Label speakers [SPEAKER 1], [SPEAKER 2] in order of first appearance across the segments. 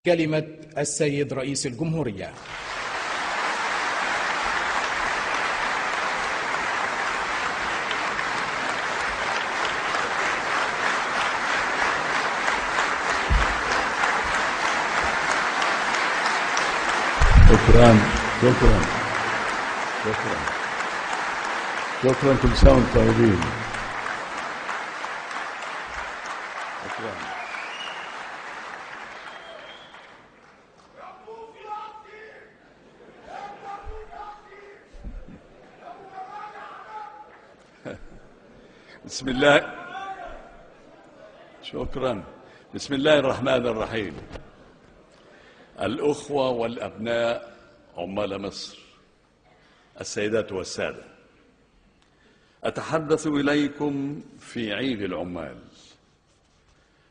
[SPEAKER 1] كلمة السيد رئيس الجمهورية.
[SPEAKER 2] شكرا شكرا شكرا شكرا. كل سنة وانتم طيبين. شكرا. بسم الله. شكرا. بسم الله الرحمن الرحيم. الأخوة والأبناء عمال مصر، السيدات والسادة، أتحدث إليكم في عيد العمال.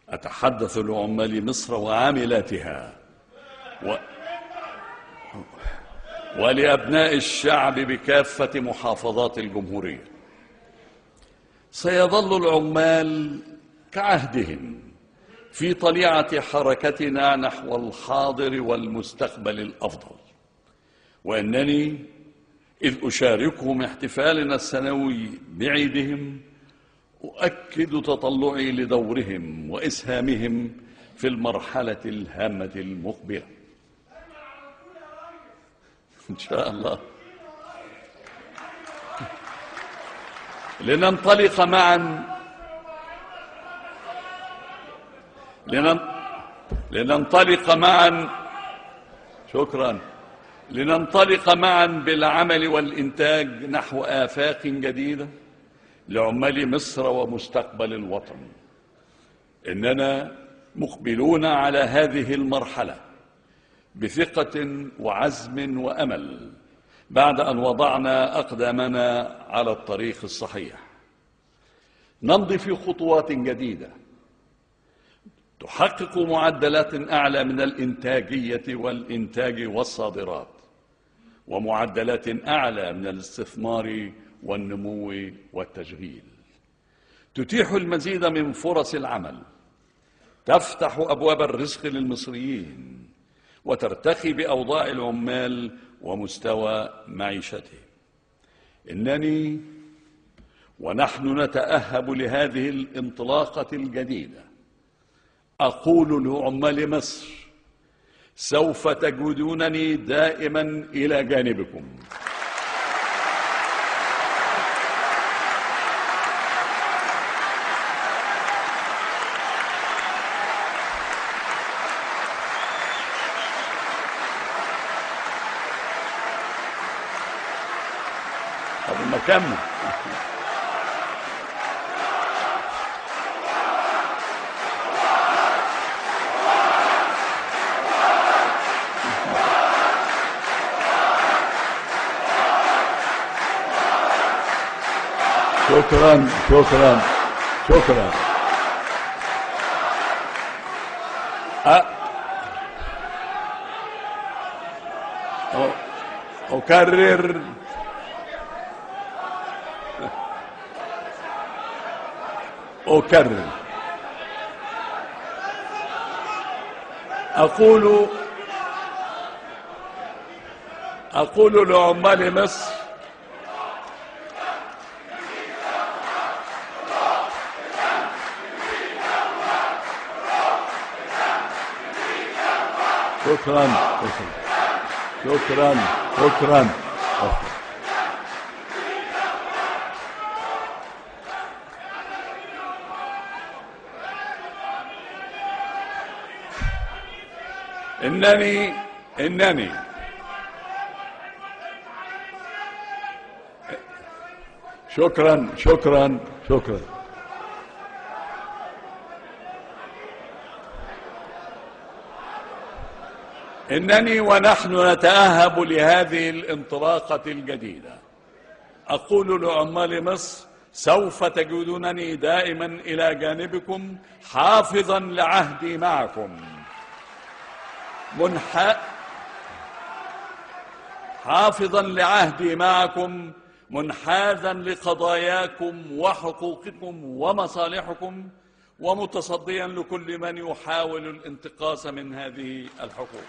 [SPEAKER 2] أتحدث لعمال مصر وعاملاتها ولأبناء الشعب بكافة محافظات الجمهورية. سيظل العمال كعهدهم في طليعة حركتنا نحو الحاضر والمستقبل الأفضل، وأنني إذ أشاركهم احتفالنا السنوي بعيدهم أؤكد تطلعي لدورهم وإسهامهم في المرحلة الهامة المقبلة إن شاء الله. لننطلق معا شكرا. لننطلق معا بالعمل والإنتاج نحو آفاق جديدة لعمال مصر ومستقبل الوطن. إننا مقبلون على هذه المرحلة بثقة وعزم وأمل بعد أن وضعنا أقدامنا على الطريق الصحيح. نمضي في خطوات جديدة تحقق معدلات أعلى من الإنتاجية والإنتاج والصادرات، ومعدلات أعلى من الاستثمار والنمو والتشغيل، تتيح المزيد من فرص العمل، تفتح أبواب الرزق للمصريين، وترتقي بأوضاع العمال ومستوى معيشتهم. إنني ونحن نتأهب لهذه الانطلاقة الجديدة أقول لعمال مصر: سوف تجدونني دائما إلى جانبكم. طب ما كمل. شكرا شكرا شكرا. أكرر أقول لعمال مصر: شكرا شكرا شكرا. إنني شكرا شكرا شكرا. إنني ونحن نتأهب لهذه الانطلاقة الجديدة أقول لعمال مصر: سوف تجدونني دائما إلى جانبكم، حافظا لعهدي معكم، منحازا لقضاياكم وحقوقكم ومصالحكم، ومتصديا لكل من يحاول الانتقاص من هذه الحقوق.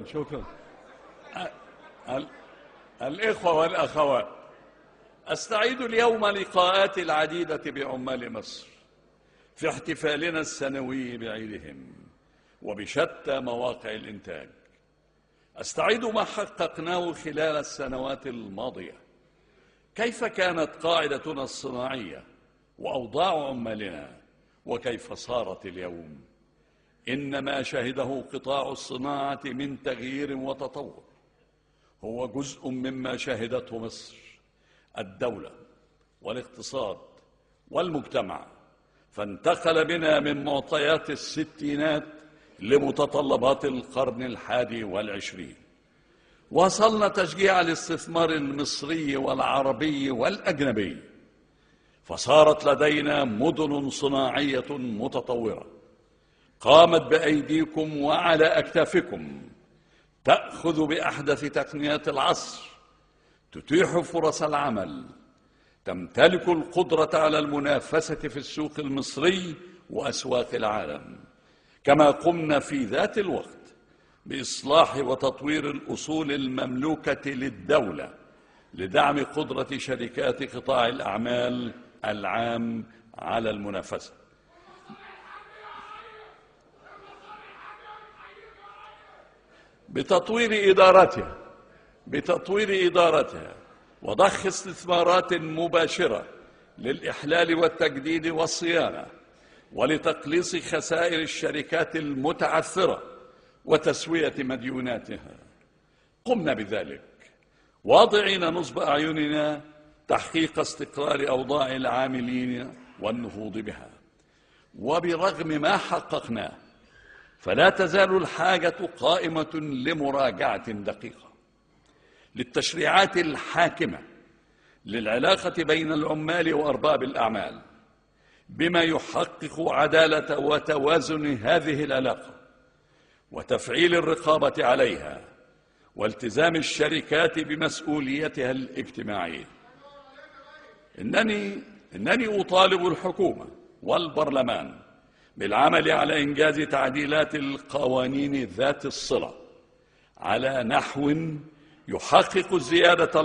[SPEAKER 2] شكرا. الإخوة والأخوات، أستعيد اليوم لقاءاتي العديدة بعمال مصر في احتفالنا السنوي بعيدهم وبشتى مواقع الإنتاج. أستعيد ما حققناه خلال السنوات الماضية، كيف كانت قاعدتنا الصناعية وأوضاع عمالنا وكيف صارت اليوم. إن ما شهده قطاع الصناعة من تغيير وتطور هو جزء مما شهدته مصر، الدولة والاقتصاد والمجتمع، فانتقل بنا من معطيات الستينات لمتطلبات القرن ال21. وصلنا تشجيع الاستثمار المصري والعربي والأجنبي، فصارت لدينا مدن صناعية متطورة قامت بأيديكم وعلى أكتافكم، تأخذ بأحدث تقنيات العصر، تتيح فرص العمل، تمتلك القدرة على المنافسة في السوق المصري وأسواق العالم. كما قمنا في ذات الوقت بإصلاح وتطوير الأصول المملوكة للدولة لدعم قدرة شركات قطاع الأعمال العام على المنافسة. بتطوير إدارتها وضخ استثمارات مباشرة للإحلال والتجديد والصيانة ولتقليص خسائر الشركات المتعثرة وتسوية مديوناتها. قمنا بذلك واضعين نصب أعيننا تحقيق استقرار أوضاع العاملين والنهوض بها. وبرغم ما حققناه فلا تزال الحاجة قائمة لمراجعة دقيقة للتشريعات الحاكمة للعلاقة بين العمال وأرباب الأعمال، بما يحقق عدالة وتوازن هذه العلاقة وتفعيل الرقابة عليها والتزام الشركات بمسؤوليتها الاجتماعية. إنني أطالب الحكومة والبرلمان بالعمل على إنجاز تعديلات القوانين ذات الصلة على نحو يحقق الزيادة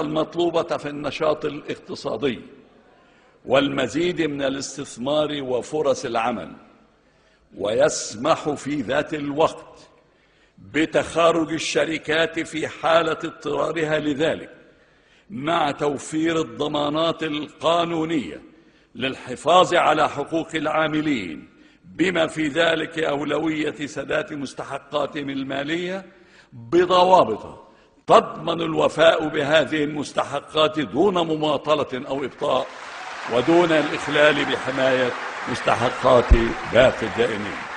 [SPEAKER 2] المطلوبة في النشاط الاقتصادي والمزيد من الاستثمار وفرص العمل، ويسمح في ذات الوقت بتخارج الشركات في حالة اضطرارها لذلك، مع توفير الضمانات القانونية للحفاظ على حقوق العاملين، بما في ذلك أولوية سداد مستحقاتهم المالية بضوابط تضمن الوفاء بهذه المستحقات دون مماطلة أو إبطاء ودون الإخلال بحماية مستحقات باقي الدائنين.